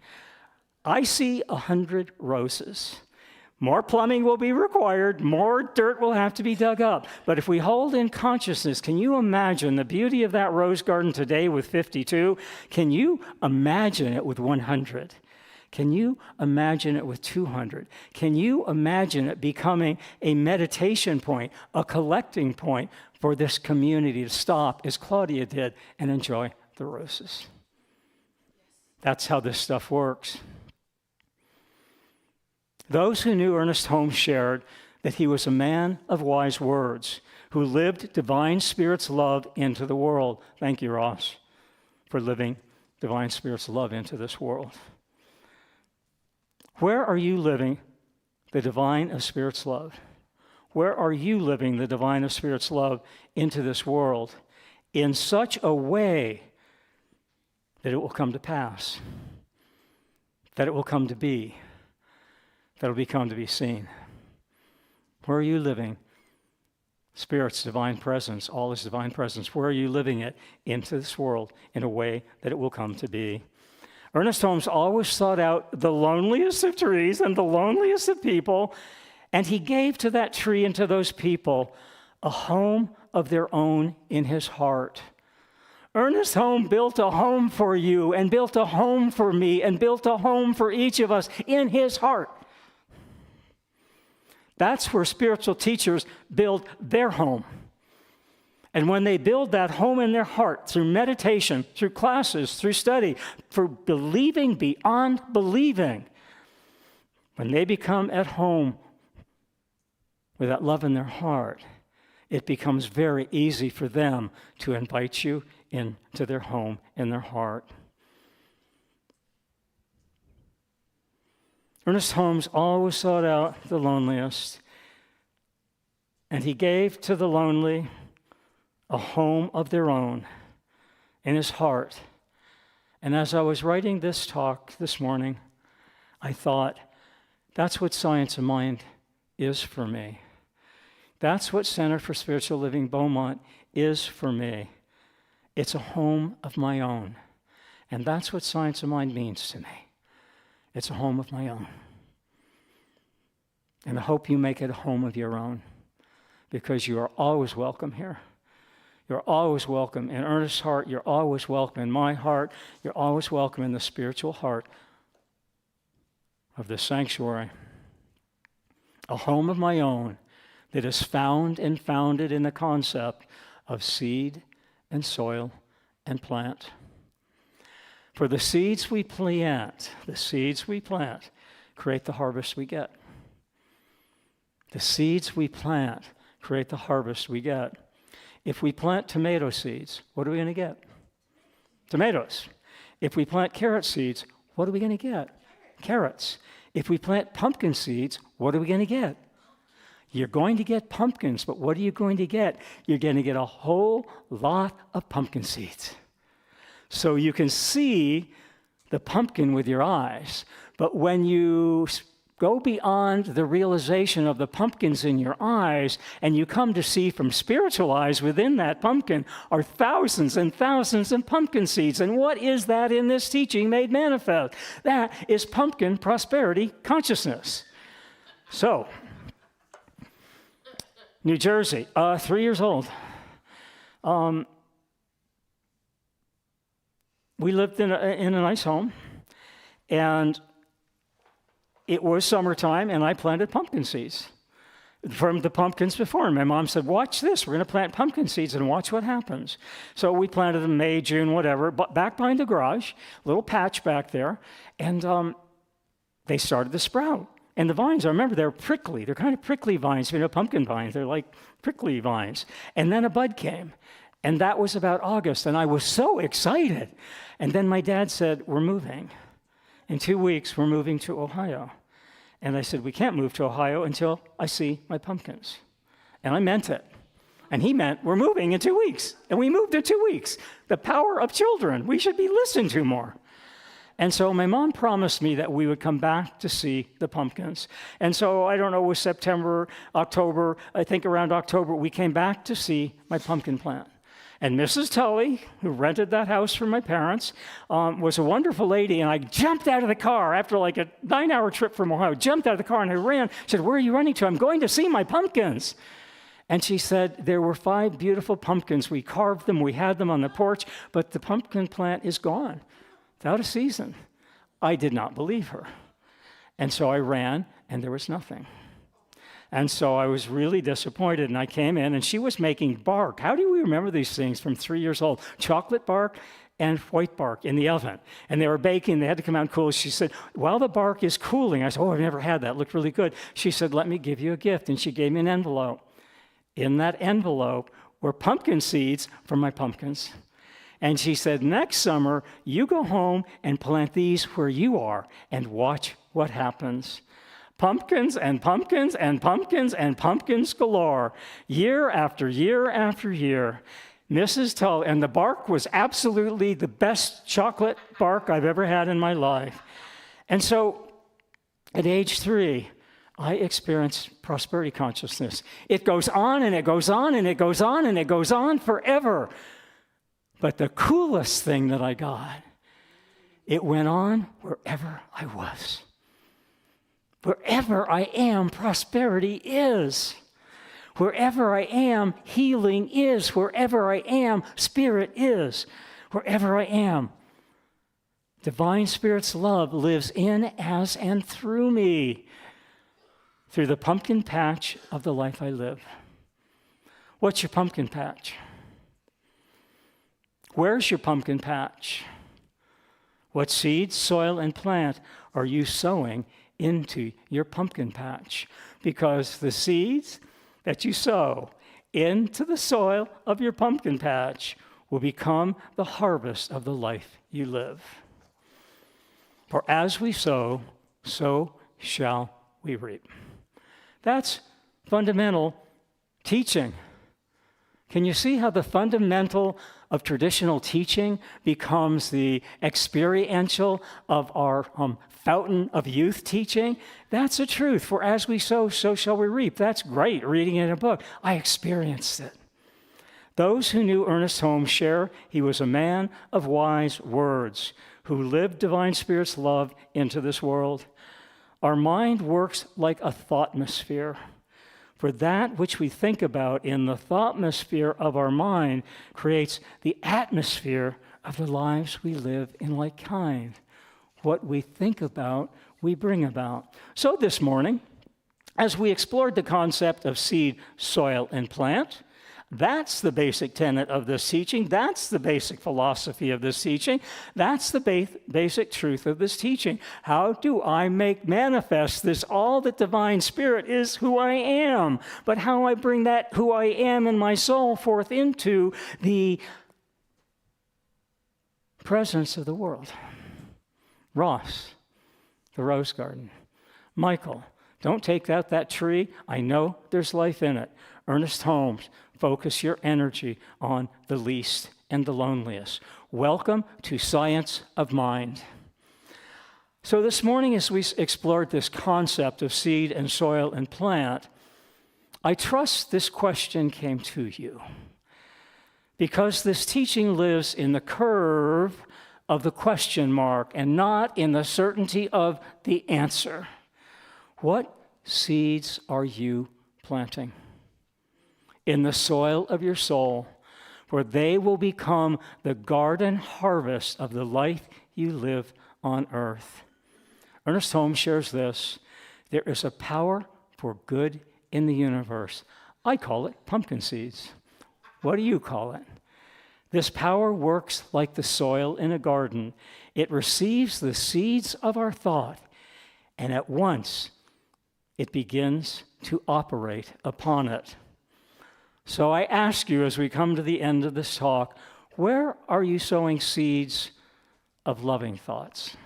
I see 100 roses. More plumbing will be required. More dirt will have to be dug up. But if we hold in consciousness, can you imagine the beauty of that rose garden today with 52? Can you imagine it with 100? Can you imagine it with 200? Can you imagine it becoming a meditation point, a collecting point for this community to stop, as Claudia did, and enjoy the roses? That's how this stuff works. Those who knew Ernest Holmes shared that he was a man of wise words who lived Divine Spirit's love into the world. Thank you, Ross, for living Divine Spirit's love into this world. Where are you living the divine of Spirit's love? Where are you living the divine of Spirit's love into this world in such a way that it will come to pass, that it will come to be, that it will become to be seen? Where are you living Spirit's divine presence, all His divine presence? Where are you living it into this world in a way that it will come to be? Ernest Holmes always sought out the loneliest of trees and the loneliest of people, and he gave to that tree and to those people a home of their own in his heart. Ernest Holmes built a home for you and built a home for me and built a home for each of us in his heart. That's where spiritual teachers build their home. And when they build that home in their heart through meditation, through classes, through study, for believing beyond believing, when they become at home with that love in their heart, it becomes very easy for them to invite you into their home in their heart. Ernest Holmes always sought out the loneliest, and he gave to the lonely a home of their own in his heart. And as I was writing this talk this morning, I thought, that's what Science of Mind is for me. That's what Center for Spiritual Living Beaumont is for me. It's a home of my own. And that's what Science of Mind means to me. It's a home of my own. And I hope you make it a home of your own, because you are always welcome here. You're always welcome in Ernest's heart. You're always welcome in my heart. You're always welcome in the spiritual heart of this sanctuary. A home of my own that is found and founded in the concept of seed and soil and plant. For the seeds we plant, create the harvest we get. The seeds we plant create the harvest we get. If we plant tomato seeds, what are we going to get? Tomatoes. If we plant carrot seeds, what are we going to get? Carrots. If we plant pumpkin seeds, what are we going to get? You're going to get pumpkins, but what are you going to get? You're going to get a whole lot of pumpkin seeds. So you can see the pumpkin with your eyes, but when you go beyond the realization of the pumpkins in your eyes, and you come to see from spiritual eyes within that pumpkin are thousands and thousands of pumpkin seeds. And what is that in this teaching made manifest? That is pumpkin prosperity consciousness. So, New Jersey, 3 years old. We lived in a nice home, and it was summertime, and I planted pumpkin seeds from the pumpkins before. My mom said, watch this. We're going to plant pumpkin seeds and watch what happens. So we planted them May, June, whatever, but back behind the garage, little patch back there, and they started to sprout. And the vines, I remember, they're prickly. They're kind of prickly vines, pumpkin vines. They're like prickly vines. And then a bud came, and that was about August, and I was so excited. And then my dad said, we're moving. In 2 weeks, we're moving to Ohio. And I said, we can't move to Ohio until I see my pumpkins. And I meant it. And he meant, we're moving in 2 weeks. And we moved in 2 weeks. The power of children. We should be listened to more. And so my mom promised me that we would come back to see the pumpkins. And so, I don't know, it was September, October, I think around October, we came back to see my pumpkin plant. And Mrs. Tully, who rented that house for my parents, was a wonderful lady. And I jumped out of the car after like a 9-hour trip from Ohio, jumped out of the car and I ran. She said, where are you running to? I'm going to see my pumpkins. And she said, there were 5 beautiful pumpkins. We carved them, we had them on the porch, but the pumpkin plant is gone. Without a season. I did not believe her. And so I ran, and there was nothing. And so I was really disappointed, and I came in, and she was making bark. How do we remember these things from 3 years old? Chocolate bark and white bark in the oven. And they were baking. They had to come out and cool. She said, while the bark is cooling, I said, oh, I've never had that. It looked really good. She said, let me give you a gift. And she gave me an envelope. In that envelope were pumpkin seeds from my pumpkins. And she said, next summer, you go home and plant these where you are and watch what happens. Pumpkins and pumpkins and pumpkins and pumpkins galore, year after year after year. Mrs. Tully, and the bark was absolutely the best chocolate bark I've ever had in my life. And so at age 3, I experienced prosperity consciousness. It goes on and it goes on and it goes on and it goes on forever. But the coolest thing that I got, it went on wherever I was. Wherever I am, prosperity is. Wherever I am, healing is. Wherever I am, spirit is. Wherever I am, divine spirit's love lives in, as, and through me, through the pumpkin patch of the life I live. What's your pumpkin patch? Where's your pumpkin patch? What seeds, soil, and plant are you sowing into your pumpkin patch? Because the seeds that you sow into the soil of your pumpkin patch will become the harvest of the life you live. For as we sow, so shall we reap. That's fundamental teaching. Can you see how the fundamental of traditional teaching becomes the experiential of our fountain of youth teaching? That's the truth. For as we sow, so shall we reap. That's great, reading in a book. I experienced it. Those who knew Ernest Holmes share he was a man of wise words who lived divine spirit's love into this world. Our mind works like a thoughtmosphere. For that which we think about in the thoughtmosphere of our mind creates the atmosphere of the lives we live in like kind. What we think about, we bring about. So this morning, as we explored the concept of seed, soil, and plant, that's the basic tenet of this teaching. That's the basic philosophy of this teaching. That's the basic truth of this teaching. How do I make manifest this all that divine spirit is who I am? But how I bring that who I am in my soul forth into the presence of the world. Ross, the rose garden. Michael, don't take out that tree. I know there's life in it. Ernest Holmes, focus your energy on the least and the loneliest. Welcome to Science of Mind. So this morning, as we explored this concept of seed and soil and plant, I trust this question came to you because this teaching lives in the curve of the question mark and not in the certainty of the answer. What seeds are you planting in the soil of your soul, where they will become the garden harvest of the life you live on earth? Ernest Holmes shares this: there is a power for good in the universe. I call it pumpkin seeds. What do you call it? This power works like the soil in a garden. It receives the seeds of our thought, and at once it begins to operate upon it. So I ask you, as we come to the end of this talk, where are you sowing seeds of loving thoughts?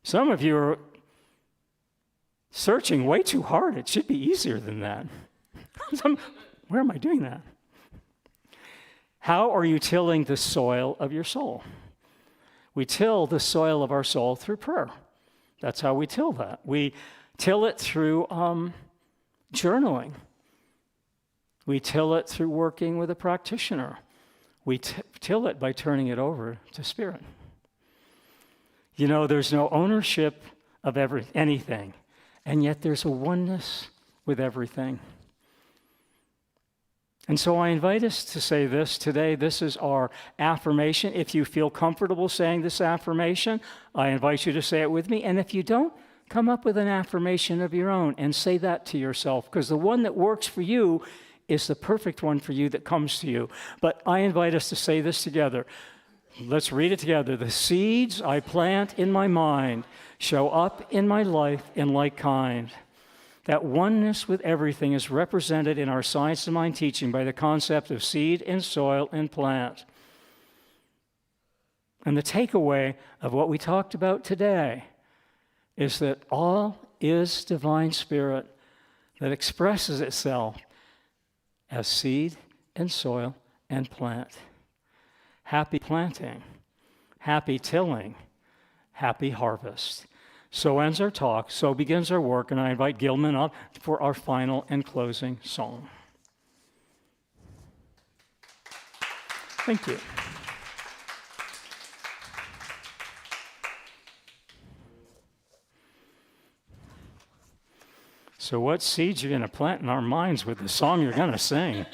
Some of you are searching way too hard. It should be easier than that. Where am I doing that? How are you tilling the soil of your soul? We till the soil of our soul through prayer. That's how we till that. We till it through journaling. We till it through working with a practitioner. We till it by turning it over to Spirit. You know, there's no ownership of anything, and yet there's a oneness with everything. And so I invite us to say this today. This is our affirmation. If you feel comfortable saying this affirmation, I invite you to say it with me. And if you don't, come up with an affirmation of your own and say that to yourself, because the one that works for you is the perfect one for you that comes to you. But I invite us to say this together. Let's read it together. The seeds I plant in my mind show up in my life in like kind. That oneness with everything is represented in our Science of Mind teaching by the concept of seed and soil and plant. And the takeaway of what we talked about today is that all is divine spirit that expresses itself as seed and soil and plant. Happy planting, happy tilling, happy harvest. So ends our talk, so begins our work, and I invite Gilman up for our final and closing song. Thank you. So what seeds are you going to plant in our minds with the song you're going to sing?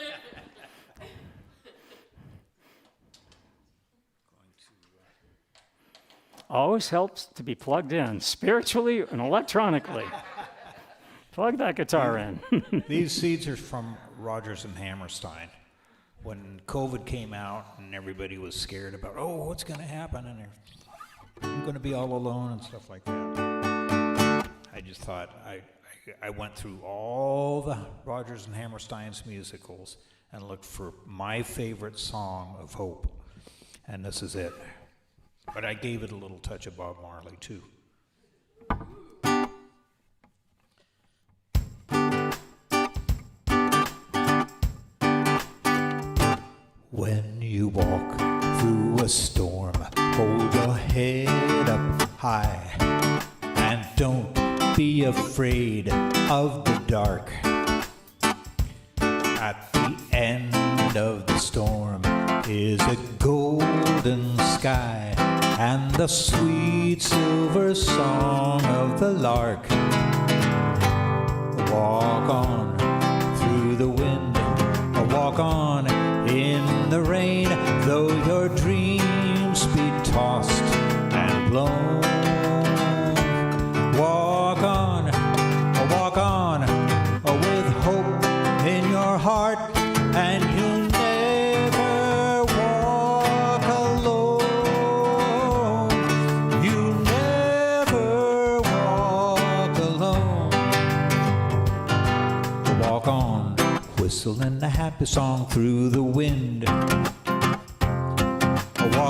Always helps to be plugged in, spiritually and electronically. Plug that guitar in. These seeds are from Rogers and Hammerstein. When COVID came out and everybody was scared about, oh, what's going to happen? And I'm going to be all alone and stuff like that. I just thought, I went through all the Rogers and Hammerstein's musicals and looked for my favorite song of hope. And this is it. But I gave it a little touch of Bob Marley, too. When you walk through a storm, hold your head up high, and don't be afraid of the dark. At the end of the storm is a golden sky and the sweet silver song of the lark. Walk on through the wind, walk on in the rain, though your dreams be tossed and blown. Walk on with hope in your heart, and you'll never walk alone. You never walk alone. Walk on, whistling a happy song through the wind.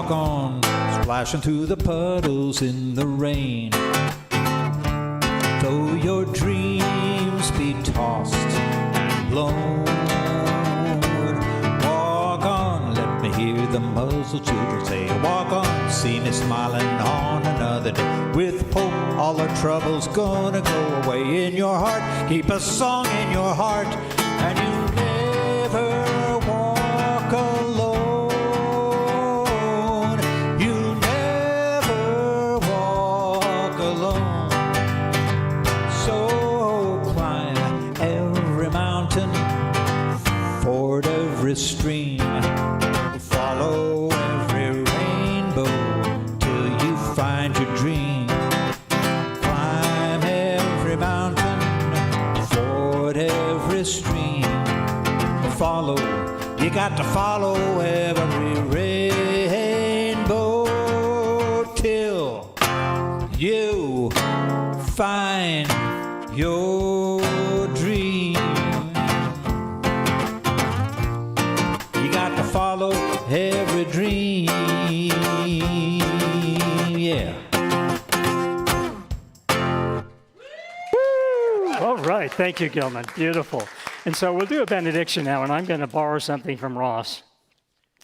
walk on, splashing through the puddles in the rain. Though your dreams be tossed and blown, walk on, let me hear the muzzle children say, walk on, see me smiling on another day. With hope, all our troubles gonna go away. In your heart, keep a song in your heart, and you never walk alone. You never walk alone. So climb every mountain, ford every stream, follow every rainbow till you find your dream. Climb every mountain, ford every stream, follow, you got to follow every rainbow till you find your dream. You got to follow every dream, yeah. All right, thank you, Gilman. Beautiful. And so we'll do a benediction now, and I'm going to borrow something from Ross.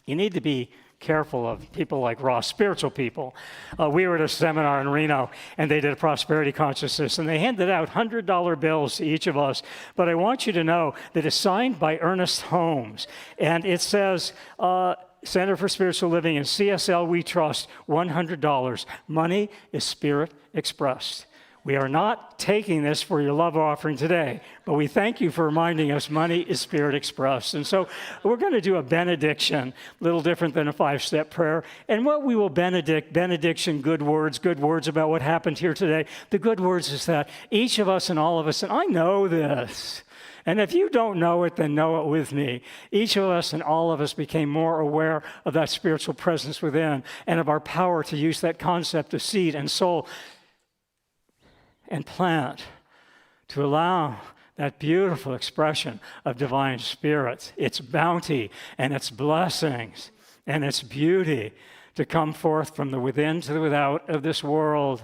You need to be careful of people like Ross, spiritual people. We were at a seminar in Reno, and they did a prosperity consciousness, and they handed out $100 bills to each of us. But I want you to know that it's signed by Ernest Holmes, and it says, Center for Spiritual Living and CSL We Trust, $100. Money is spirit expressed. We are not taking this for your love offering today, but we thank you for reminding us money is spirit expressed. And so we're going to do a benediction, a little different than a 5-step prayer. And what we will benediction, good words about what happened here today. The good words is that each of us and all of us, and I know this, and if you don't know it, then know it with me. Each of us and all of us became more aware of that spiritual presence within and of our power to use that concept of seed and soul and plant to allow that beautiful expression of divine spirit, its bounty and its blessings and its beauty to come forth from the within to the without of this world.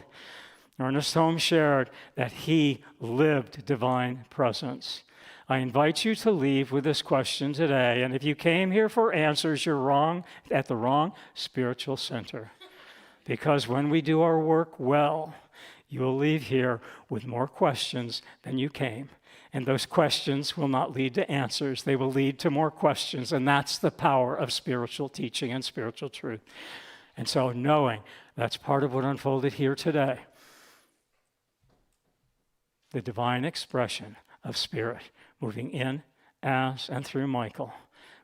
Ernest Holmes shared that he lived divine presence. I invite you to leave with this question today, and if you came here for answers, you're wrong, at the wrong spiritual center. Because when we do our work well, you will leave here with more questions than you came. And those questions will not lead to answers. They will lead to more questions. And that's the power of spiritual teaching and spiritual truth. And so knowing that's part of what unfolded here today, the divine expression of spirit moving in, as, and through Michael,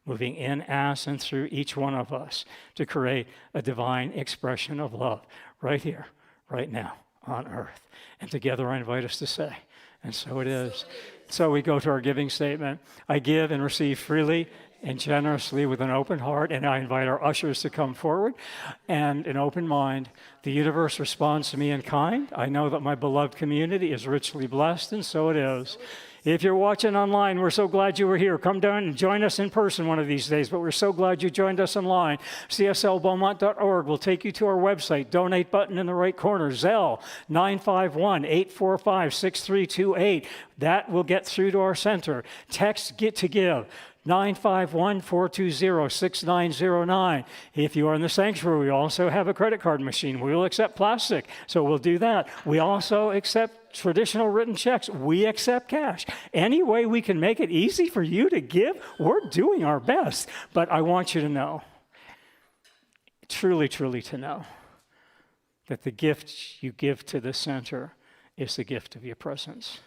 moving in, as, and through each one of us to create a divine expression of love right here, right now, on earth. And together I invite us to say, and so it is. So we go to our giving statement. I give and receive freely and generously with an open heart, and I invite our ushers to come forward. And an open mind, the universe responds to me in kind. I know that my beloved community is richly blessed, and so it is. If you're watching online, we're so glad you were here. Come down and join us in person one of these days, but we're so glad you joined us online. CSLBeaumont.org will take you to our website. Donate button in the right corner. Zelle 951-845-6328. That will get through to our center. Text Get to Give 951-420-6909. If you are in the sanctuary, we also have a credit card machine. We will accept plastic, so we'll do that. We also accept traditional written checks. We accept cash. Any way we can make it easy for you to give, we're doing our best. But I want you to know, truly, truly to know, that the gift you give to the center is the gift of your presence.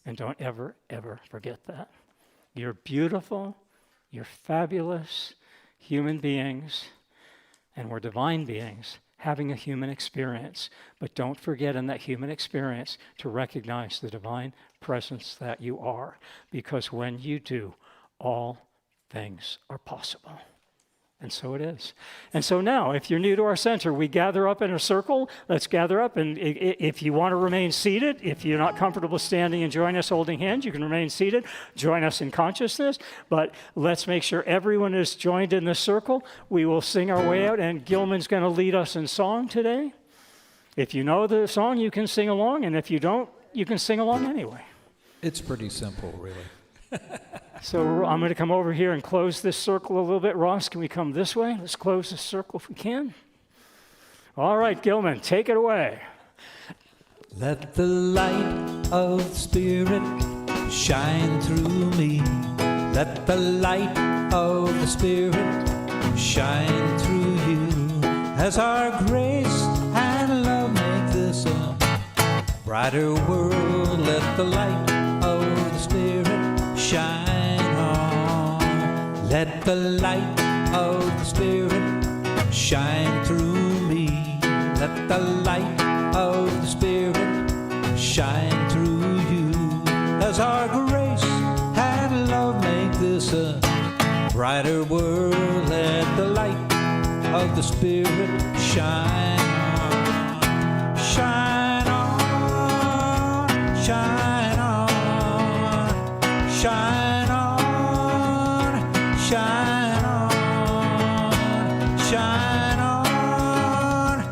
And don't ever, ever forget that. You're beautiful, you're fabulous human beings, and we're divine beings having a human experience. But don't forget in that human experience to recognize the divine presence that you are, because when you do, all things are possible. And so it is. And so now, if you're new to our center, we gather up in a circle. Let's gather up. And if you want to remain seated, if you're not comfortable standing and join us holding hands, you can remain seated. Join us in consciousness. But let's make sure everyone is joined in the circle. We will sing our way out, and Gilman's going to lead us in song today. If you know the song, you can sing along. And if you don't, you can sing along anyway. It's pretty simple, really. So I'm going to come over here and close this circle a little bit. Ross, can we come this way? Let's close this circle if we can. All right, Gilman, take it away. Let the light of the Spirit shine through me. Let the light of the Spirit shine through you. As our grace and love make this a brighter world, let the light of the Spirit shine on. Let the light of the Spirit shine through me. Let the light of the Spirit shine through you. As our grace and love make this a brighter world, let the light of the Spirit shine on. Shine on, shine on, shine on, shine on, shine on,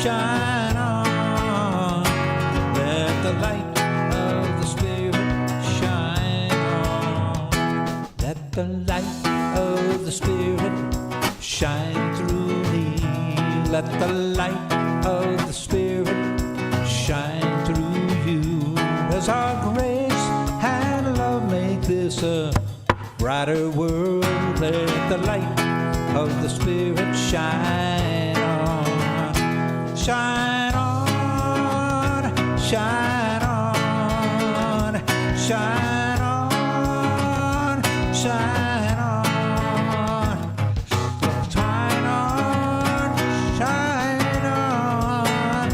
shine on. Let the light of the Spirit shine on. Let the light of the Spirit shine through me. Let the light of the Spirit shine through you. As our grace and love make this a brighter world, let the light of the Spirit shine on. Shine on, shine on, shine on, shine on. Shine on, shine on.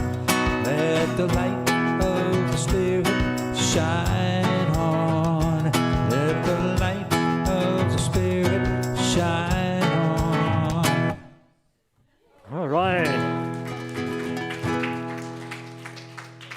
Let the light of the Spirit shine on. Let the light of the Spirit shine on. All right.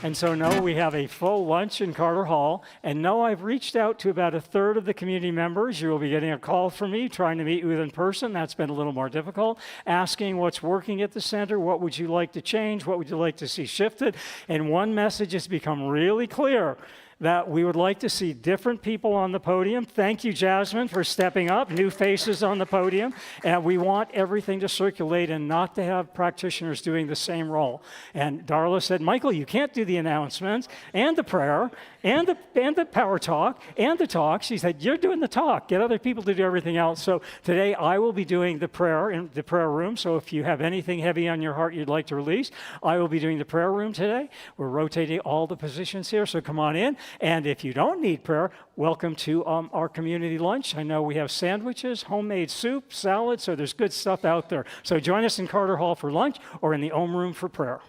And so, no, we have a full lunch in Carter Hall. And no, I've reached out to about a third of the community members. You will be getting a call from me trying to meet with in person. That's been a little more difficult. Asking what's working at the center, what would you like to change, what would you like to see shifted. And one message has become really clear, that we would like to see different people on the podium. Thank you, Jasmine, for stepping up, new faces on the podium. And we want everything to circulate and not to have practitioners doing the same role. And Darla said, Michael, you can't do the announcements and the prayer and the power talk and the talk. She said, you're doing the talk. Get other people to do everything else. So today I will be doing the prayer in the prayer room. So if you have anything heavy on your heart you'd like to release, I will be doing the prayer room today. We're rotating all the positions here, so come on in. And if you don't need prayer, welcome to our community lunch. I know we have sandwiches, homemade soup, salad, so there's good stuff out there. So join us in Carter Hall for lunch or in the Om Room for prayer.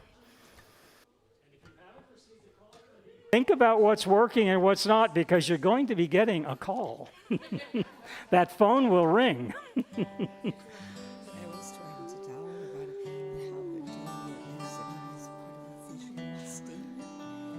Think about what's working and what's not, because you're going to be getting a call. That phone will ring.